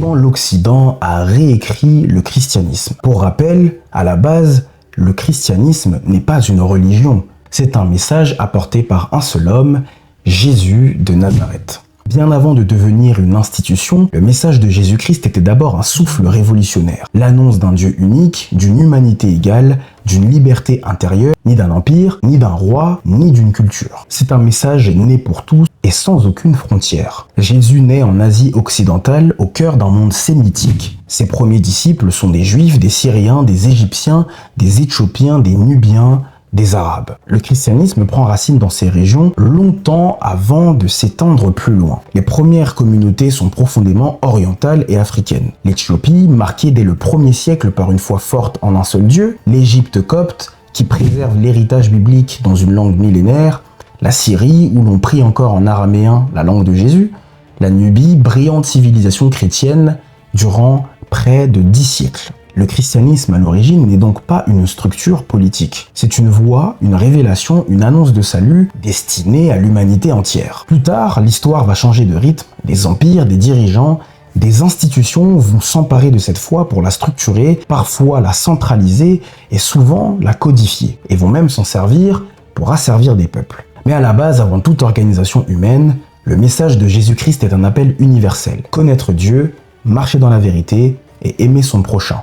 comment l'Occident a réécrit le christianisme. Pour rappel, à la base, le christianisme n'est pas une religion. C'est un message apporté par un seul homme, Jésus de Nazareth. Bien avant de devenir une institution, le message de Jésus-Christ était d'abord un souffle révolutionnaire. L'annonce d'un Dieu unique, d'une humanité égale, d'une liberté intérieure, ni d'un empire, ni d'un roi, ni d'une culture. C'est un message né pour tous et sans aucune frontière. Jésus naît en Asie occidentale, au cœur d'un monde sémitique. Ses premiers disciples sont des Juifs, des Syriens, des Égyptiens, des Éthiopiens, des Nubiens, des Arabes. Le christianisme prend racine dans ces régions longtemps avant de s'étendre plus loin. Les premières communautés sont profondément orientales et africaines. L'Éthiopie, marquée dès le 1er siècle par une foi forte en un seul Dieu, l'Égypte copte, qui préserve l'héritage biblique dans une langue millénaire, la Syrie, où l'on prie encore en araméen la langue de Jésus, la Nubie, brillante civilisation chrétienne durant près de 10 siècles. Le christianisme à l'origine n'est donc pas une structure politique. C'est une voie, une révélation, une annonce de salut destinée à l'humanité entière. Plus tard, l'histoire va changer de rythme. Des empires, des dirigeants, des institutions vont s'emparer de cette foi pour la structurer, parfois la centraliser et souvent la codifier, et vont même s'en servir pour asservir des peuples. Mais à la base, avant toute organisation humaine, le message de Jésus-Christ est un appel universel. Connaître Dieu, marcher dans la vérité et aimer son prochain.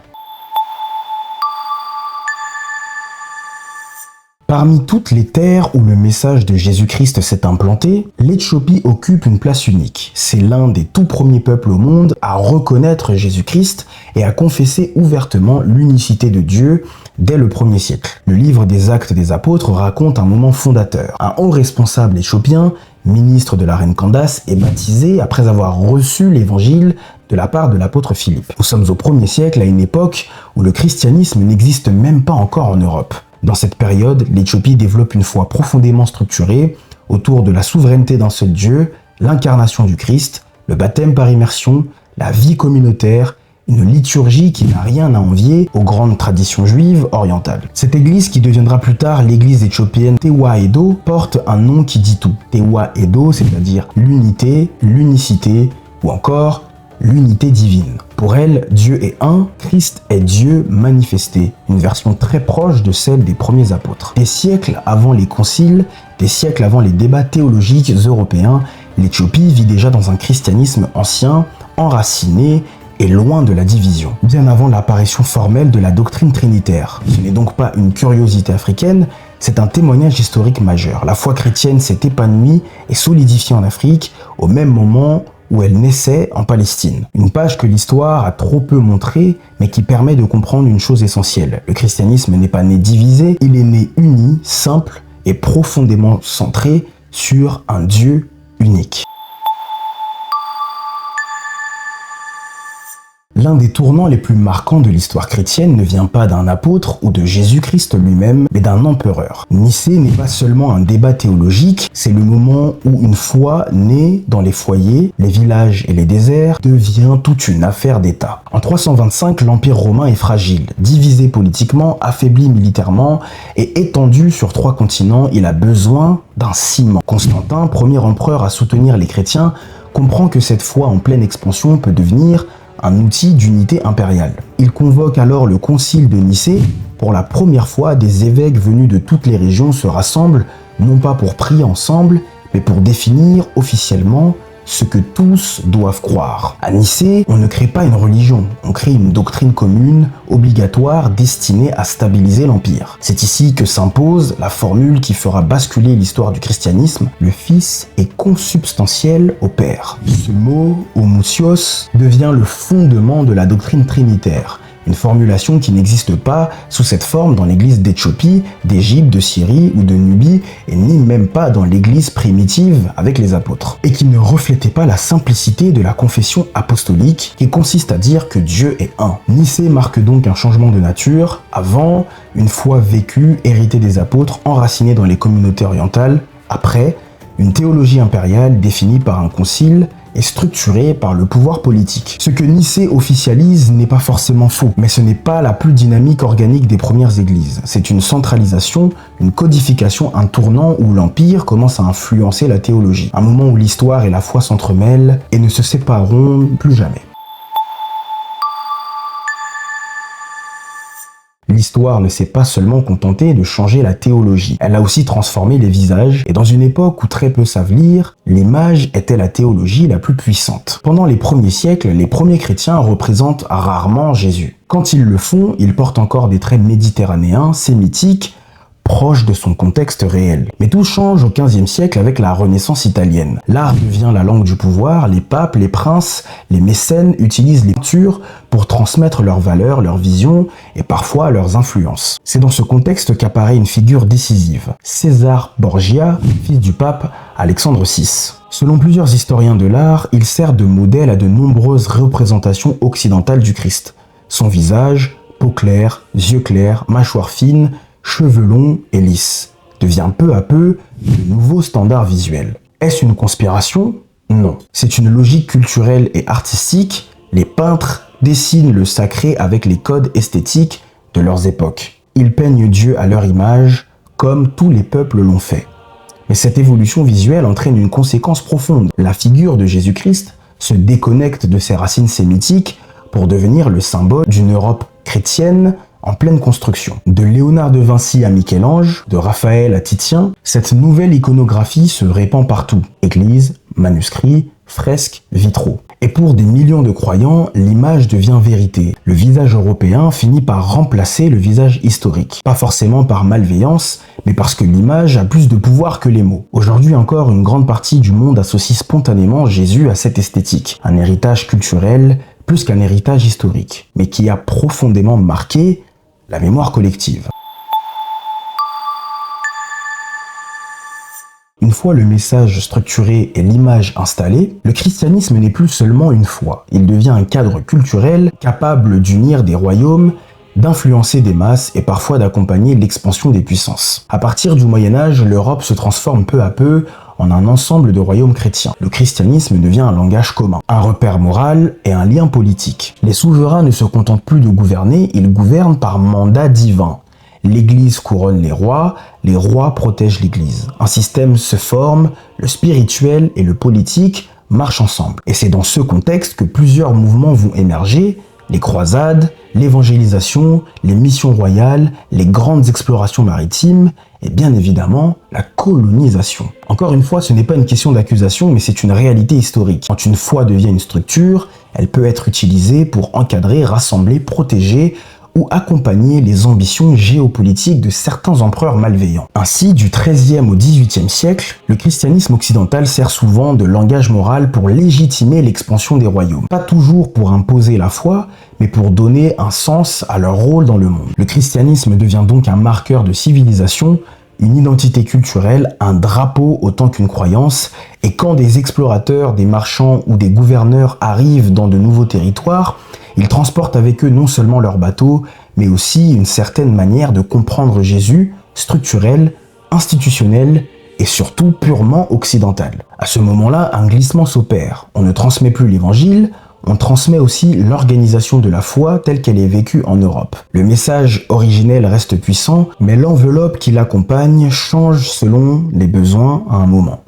Parmi toutes les terres où le message de Jésus-Christ s'est implanté, l'Éthiopie occupe une place unique. C'est l'un des tout premiers peuples au monde à reconnaître Jésus-Christ et à confesser ouvertement l'unicité de Dieu dès le 1er siècle. Le livre des Actes des Apôtres raconte un moment fondateur. Un haut responsable éthiopien, ministre de la reine Candace, est baptisé après avoir reçu l'évangile de la part de l'apôtre Philippe. Nous sommes au 1er siècle, à une époque où le christianisme n'existe même pas encore en Europe. Dans cette période, l'Éthiopie développe une foi profondément structurée autour de la souveraineté d'un seul Dieu, l'incarnation du Christ, le baptême par immersion, la vie communautaire, une liturgie qui n'a rien à envier aux grandes traditions juives orientales. Cette église, qui deviendra plus tard l'église éthiopienne Tewahedo, porte un nom qui dit tout. Tewahedo, c'est-à-dire l'unité, l'unicité ou encore l'unité divine. Pour elle, Dieu est un, Christ est Dieu manifesté, une version très proche de celle des premiers apôtres. Des siècles avant les conciles, des siècles avant les débats théologiques européens, l'Éthiopie vit déjà dans un christianisme ancien, enraciné et loin de la division, bien avant l'apparition formelle de la doctrine trinitaire. Ce n'est donc pas une curiosité africaine, c'est un témoignage historique majeur. La foi chrétienne s'est épanouie et solidifiée en Afrique au même moment où elle naissait en Palestine. Une page que l'histoire a trop peu montrée, mais qui permet de comprendre une chose essentielle. Le christianisme n'est pas né divisé, il est né uni, simple et profondément centré sur un Dieu unique. L'un des tournants les plus marquants de l'histoire chrétienne ne vient pas d'un apôtre ou de Jésus-Christ lui-même, mais d'un empereur. Nicée n'est pas seulement un débat théologique, c'est le moment où une foi née dans les foyers, les villages et les déserts devient toute une affaire d'État. En 325, l'Empire romain est fragile, divisé politiquement, affaibli militairement et étendu sur 3 continents, il a besoin d'un ciment. Constantin, premier empereur à soutenir les chrétiens, comprend que cette foi en pleine expansion peut devenir un outil d'unité impériale. Il convoque alors le concile de Nicée. Pour la première fois, des évêques venus de toutes les régions se rassemblent, non pas pour prier ensemble, mais pour définir officiellement ce que tous doivent croire. À Nicée, on ne crée pas une religion, on crée une doctrine commune, obligatoire, destinée à stabiliser l'Empire. C'est ici que s'impose la formule qui fera basculer l'histoire du christianisme: le Fils est consubstantiel au Père. Ce mot, homoousios, devient le fondement de la doctrine trinitaire. Une formulation qui n'existe pas sous cette forme dans l'église d'Éthiopie, d'Égypte, de Syrie ou de Nubie, et ni même pas dans l'église primitive avec les apôtres. Et qui ne reflétait pas la simplicité de la confession apostolique, qui consiste à dire que Dieu est un. Nicée marque donc un changement de nature. Avant, une foi vécue, héritée des apôtres, enracinée dans les communautés orientales. Après, une théologie impériale définie par un concile est structurée par le pouvoir politique. Ce que Nicée officialise n'est pas forcément faux, mais ce n'est pas la plus dynamique organique des premières églises. C'est une centralisation, une codification, un tournant où l'Empire commence à influencer la théologie. Un moment où l'histoire et la foi s'entremêlent et ne se sépareront plus jamais. L'histoire ne s'est pas seulement contentée de changer la théologie, elle a aussi transformé les visages, et dans une époque où très peu savent lire, l'image était la théologie la plus puissante. Pendant les premiers siècles, les premiers chrétiens représentent rarement Jésus. Quand ils le font, ils portent encore des traits méditerranéens, sémitiques, proche de son contexte réel. Mais tout change au XVe siècle avec la Renaissance italienne. L'art devient la langue du pouvoir, les papes, les princes, les mécènes utilisent les peintures pour transmettre leurs valeurs, leurs visions et parfois leurs influences. C'est dans ce contexte qu'apparaît une figure décisive, César Borgia, fils du pape Alexandre VI. Selon plusieurs historiens de l'art, il sert de modèle à de nombreuses représentations occidentales du Christ. Son visage, peau claire, yeux clairs, mâchoire fine, cheveux longs et lisses, devient peu à peu le nouveau standard visuel. Est-ce une conspiration? Non. C'est une logique culturelle et artistique. Les peintres dessinent le sacré avec les codes esthétiques de leurs époques. Ils peignent Dieu à leur image, comme tous les peuples l'ont fait. Mais cette évolution visuelle entraîne une conséquence profonde. La figure de Jésus-Christ se déconnecte de ses racines sémitiques pour devenir le symbole d'une Europe chrétienne en pleine construction. De Léonard de Vinci à Michel-Ange, de Raphaël à Titien, cette nouvelle iconographie se répand partout. Églises, manuscrits, fresques, vitraux. Et pour des millions de croyants, l'image devient vérité. Le visage européen finit par remplacer le visage historique. Pas forcément par malveillance, mais parce que l'image a plus de pouvoir que les mots. Aujourd'hui encore, une grande partie du monde associe spontanément Jésus à cette esthétique. Un héritage culturel plus qu'un héritage historique, mais qui a profondément marqué la mémoire collective. Une fois le message structuré et l'image installée, le christianisme n'est plus seulement une foi. Il devient un cadre culturel capable d'unir des royaumes, d'influencer des masses et parfois d'accompagner l'expansion des puissances. À partir du Moyen-Âge, l'Europe se transforme peu à peu en un ensemble de royaumes chrétiens. Le christianisme devient un langage commun, un repère moral et un lien politique. Les souverains ne se contentent plus de gouverner, ils gouvernent par mandat divin. L'Église couronne les rois protègent l'Église. Un système se forme, le spirituel et le politique marchent ensemble. Et c'est dans ce contexte que plusieurs mouvements vont émerger, les croisades, l'évangélisation, les missions royales, les grandes explorations maritimes et bien évidemment la colonisation. Encore une fois, ce n'est pas une question d'accusation, mais c'est une réalité historique. Quand une foi devient une structure, elle peut être utilisée pour encadrer, rassembler, protéger ou accompagner les ambitions géopolitiques de certains empereurs malveillants. Ainsi, du XIIIe au XVIIIe siècle, le christianisme occidental sert souvent de langage moral pour légitimer l'expansion des royaumes. Pas toujours pour imposer la foi, mais pour donner un sens à leur rôle dans le monde. Le christianisme devient donc un marqueur de civilisation, une identité culturelle, un drapeau autant qu'une croyance, et quand des explorateurs, des marchands ou des gouverneurs arrivent dans de nouveaux territoires, ils transportent avec eux non seulement leurs bateaux, mais aussi une certaine manière de comprendre Jésus, structurelle, institutionnelle et surtout purement occidentale. À ce moment-là, un glissement s'opère. On ne transmet plus l'évangile, on transmet aussi l'organisation de la foi telle qu'elle est vécue en Europe. Le message originel reste puissant, mais l'enveloppe qui l'accompagne change selon les besoins à un moment.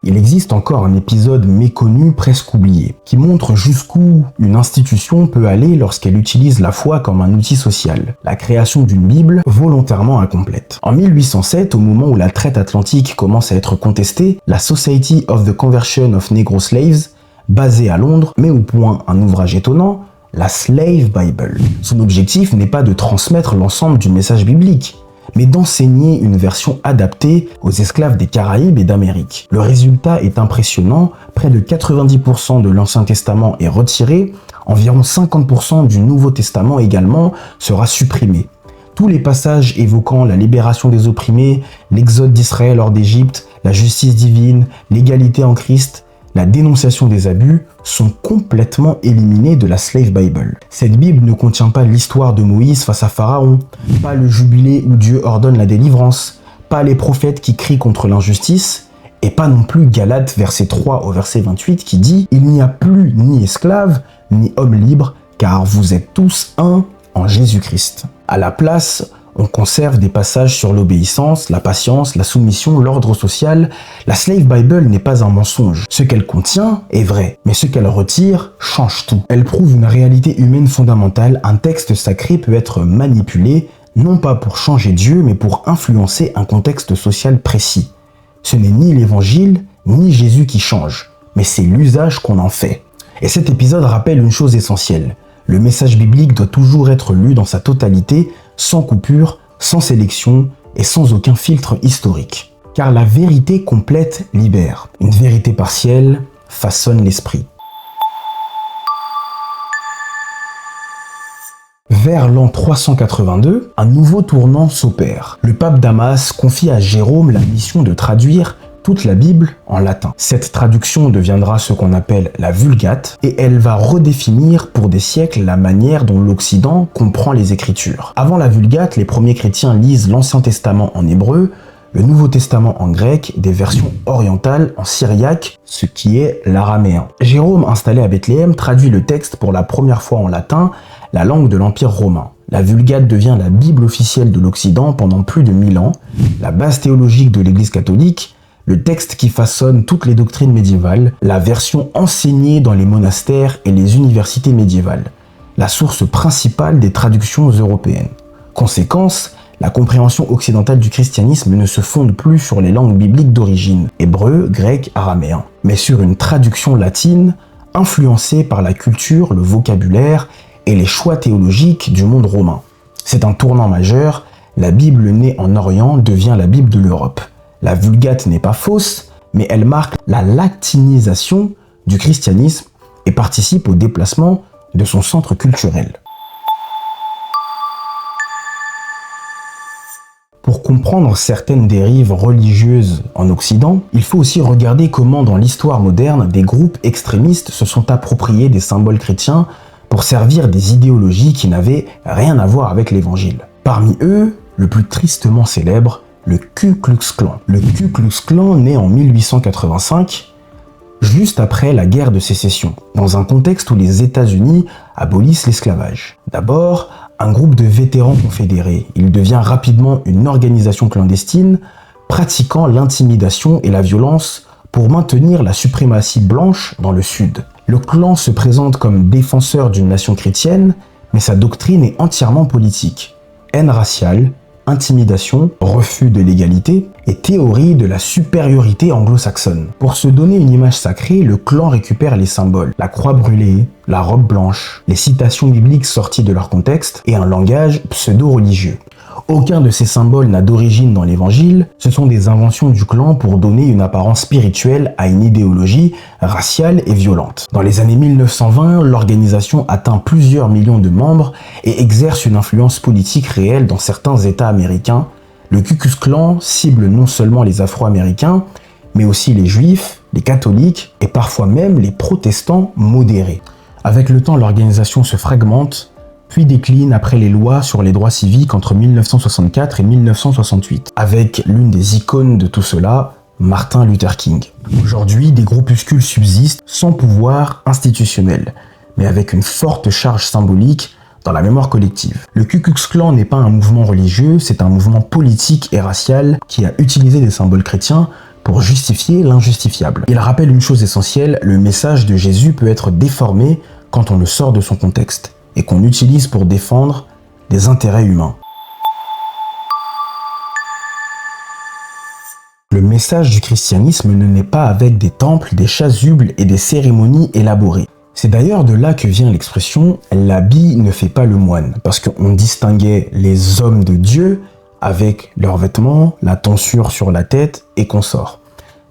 Il existe encore un épisode méconnu, presque oublié, qui montre jusqu'où une institution peut aller lorsqu'elle utilise la foi comme un outil social. La création d'une Bible volontairement incomplète. En 1807, au moment où la traite atlantique commence à être contestée, la Society of the Conversion of Negro Slaves, basée à Londres, met au point un ouvrage étonnant, la Slave Bible. Son objectif n'est pas de transmettre l'ensemble du message biblique, mais d'enseigner une version adaptée aux esclaves des Caraïbes et d'Amérique. Le résultat est impressionnant, près de 90% de l'Ancien Testament est retiré, environ 50% du Nouveau Testament également sera supprimé. Tous les passages évoquant la libération des opprimés, l'exode d'Israël hors d'Égypte, la justice divine, l'égalité en Christ, la dénonciation des abus sont complètement éliminés de la Slave Bible. Cette Bible ne contient pas l'histoire de Moïse face à Pharaon, pas le jubilé où Dieu ordonne la délivrance, pas les prophètes qui crient contre l'injustice, et pas non plus Galates verset 3 au verset 28 qui dit « Il n'y a plus ni esclave, ni homme libre, car vous êtes tous un en Jésus-Christ ». À la place, On conserve des passages sur l'obéissance, la patience, la soumission, l'ordre social. La Slave Bible n'est pas un mensonge. Ce qu'elle contient est vrai, mais ce qu'elle retire change tout. Elle prouve une réalité humaine fondamentale. Un texte sacré peut être manipulé, non pas pour changer Dieu, mais pour influencer un contexte social précis. Ce n'est ni l'Évangile, ni Jésus qui change, mais c'est l'usage qu'on en fait. Et cet épisode rappelle une chose essentielle. Le message biblique doit toujours être lu dans sa totalité, sans coupure, sans sélection et sans aucun filtre historique. Car la vérité complète libère. Une vérité partielle façonne l'esprit. Vers l'an 382, un nouveau tournant s'opère. Le pape Damas confie à Jérôme la mission de traduire toute la Bible en latin. Cette traduction deviendra ce qu'on appelle la Vulgate et elle va redéfinir pour des siècles la manière dont l'Occident comprend les Écritures. Avant la Vulgate, les premiers chrétiens lisent l'Ancien Testament en hébreu, le Nouveau Testament en grec, des versions orientales en syriaque, ce qui est l'araméen. Jérôme, installé à Bethléem, traduit le texte pour la première fois en latin, la langue de l'Empire romain. La Vulgate devient la Bible officielle de l'Occident pendant plus de 1000 ans, la base théologique de l'Église catholique, le texte qui façonne toutes les doctrines médiévales, la version enseignée dans les monastères et les universités médiévales, la source principale des traductions européennes. Conséquence, la compréhension occidentale du christianisme ne se fonde plus sur les langues bibliques d'origine, hébreu, grec, araméen, mais sur une traduction latine influencée par la culture, le vocabulaire et les choix théologiques du monde romain. C'est un tournant majeur, la Bible née en Orient devient la Bible de l'Europe. La Vulgate n'est pas fausse, mais elle marque la latinisation du christianisme et participe au déplacement de son centre culturel. Pour comprendre certaines dérives religieuses en Occident, il faut aussi regarder comment dans l'histoire moderne, des groupes extrémistes se sont appropriés des symboles chrétiens pour servir des idéologies qui n'avaient rien à voir avec l'Évangile. Parmi eux, le plus tristement célèbre, le Ku Klux Klan. Le Ku Klux Klan naît en 1885, juste après la guerre de sécession, dans un contexte où les États-Unis abolissent l'esclavage. D'abord, un groupe de vétérans confédérés, il devient rapidement une organisation clandestine pratiquant l'intimidation et la violence pour maintenir la suprématie blanche dans le Sud. Le clan se présente comme défenseur d'une nation chrétienne, mais sa doctrine est entièrement politique. Haine raciale, intimidation, refus de l'égalité et théorie de la supériorité anglo-saxonne. Pour se donner une image sacrée, le clan récupère les symboles, la croix brûlée, la robe blanche, les citations bibliques sorties de leur contexte et un langage pseudo-religieux. Aucun de ces symboles n'a d'origine dans l'évangile, ce sont des inventions du clan pour donner une apparence spirituelle à une idéologie raciale et violente. Dans les années 1920, l'organisation atteint plusieurs millions de membres et exerce une influence politique réelle dans certains États américains. Le Ku Klux Klan cible non seulement les Afro-Américains, mais aussi les Juifs, les catholiques et parfois même les protestants modérés. Avec le temps, l'organisation se fragmente, puis décline après les lois sur les droits civiques entre 1964 et 1968, avec l'une des icônes de tout cela, Martin Luther King. Aujourd'hui, des groupuscules subsistent sans pouvoir institutionnel, mais avec une forte charge symbolique dans la mémoire collective. Le Ku Klux Klan n'est pas un mouvement religieux, c'est un mouvement politique et racial qui a utilisé des symboles chrétiens pour justifier l'injustifiable. Il rappelle une chose essentielle, le message de Jésus peut être déformé quand on le sort de son contexte et qu'on utilise pour défendre des intérêts humains. Le message du christianisme ne naît pas avec des temples, des chasubles et des cérémonies élaborées. C'est d'ailleurs de là que vient l'expression « l'habit ne fait pas le moine », parce qu'on distinguait les hommes de Dieu avec leurs vêtements, la tonsure sur la tête et consorts.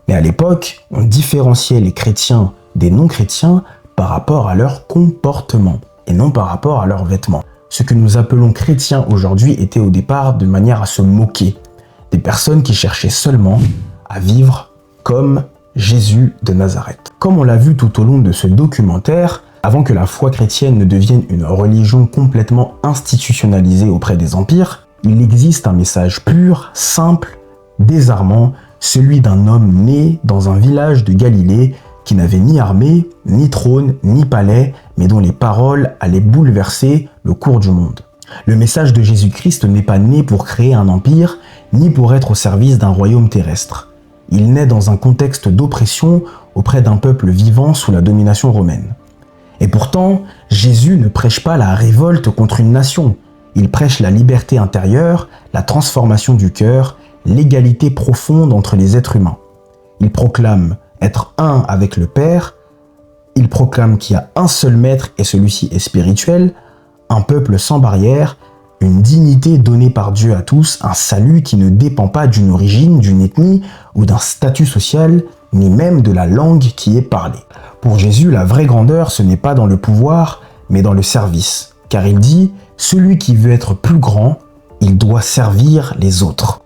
Mais à l'époque, on différenciait les chrétiens des non-chrétiens par rapport à leur comportement et non par rapport à leurs vêtements. Ce que nous appelons chrétiens aujourd'hui était au départ de manière à se moquer des personnes qui cherchaient seulement à vivre comme Jésus de Nazareth. Comme on l'a vu tout au long de ce documentaire, avant que la foi chrétienne ne devienne une religion complètement institutionnalisée auprès des empires, il existe un message pur, simple, désarmant, celui d'un homme né dans un village de Galilée qui n'avait ni armée, ni trône, ni palais, mais dont les paroles allaient bouleverser le cours du monde. Le message de Jésus-Christ n'est pas né pour créer un empire, ni pour être au service d'un royaume terrestre. Il naît dans un contexte d'oppression auprès d'un peuple vivant sous la domination romaine. Et pourtant, Jésus ne prêche pas la révolte contre une nation. Il prêche la liberté intérieure, la transformation du cœur, l'égalité profonde entre les êtres humains. Il proclame être un avec le Père. Il proclame qu'il y a un seul maître et celui-ci est spirituel, un peuple sans barrière, une dignité donnée par Dieu à tous, un salut qui ne dépend pas d'une origine, d'une ethnie ou d'un statut social, ni même de la langue qui est parlée. Pour Jésus, la vraie grandeur, ce n'est pas dans le pouvoir, mais dans le service. Car il dit, celui qui veut être plus grand, il doit servir les autres.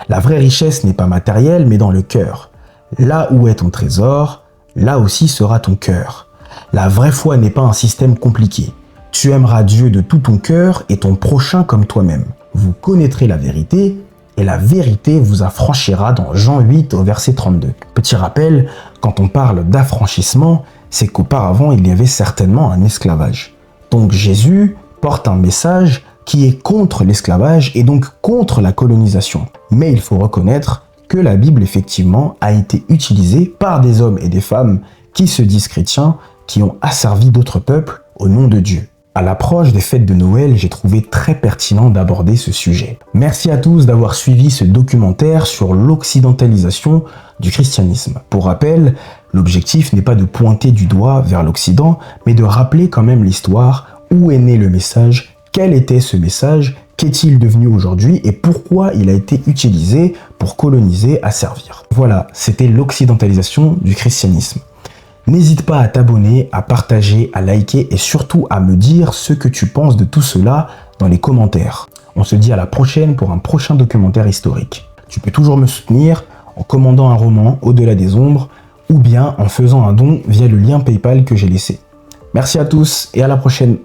La vraie richesse n'est pas matérielle, mais dans le cœur. Là où est ton trésor, là aussi sera ton cœur. La vraie foi n'est pas un système compliqué. Tu aimeras Dieu de tout ton cœur et ton prochain comme toi-même. Vous connaîtrez la vérité et la vérité vous affranchira dans Jean 8 au verset 32. Petit rappel, quand on parle d'affranchissement, c'est qu'auparavant il y avait certainement un esclavage. Donc Jésus porte un message qui est contre l'esclavage et donc contre la colonisation. Mais il faut reconnaître que la Bible effectivement a été utilisée par des hommes et des femmes qui se disent chrétiens, qui ont asservi d'autres peuples au nom de Dieu. À l'approche des fêtes de Noël, j'ai trouvé très pertinent d'aborder ce sujet. Merci à tous d'avoir suivi ce documentaire sur l'occidentalisation du christianisme. Pour rappel, l'objectif n'est pas de pointer du doigt vers l'Occident, mais de rappeler quand même l'histoire, où est né le message, quel était ce message, qu'est-il devenu aujourd'hui et pourquoi il a été utilisé pour coloniser, asservir. Voilà, c'était l'occidentalisation du christianisme. N'hésite pas à t'abonner, à partager, à liker et surtout à me dire ce que tu penses de tout cela dans les commentaires. On se dit à la prochaine pour un prochain documentaire historique. Tu peux toujours me soutenir en commandant un roman Au-delà des ombres ou bien en faisant un don via le lien PayPal que j'ai laissé. Merci à tous et à la prochaine.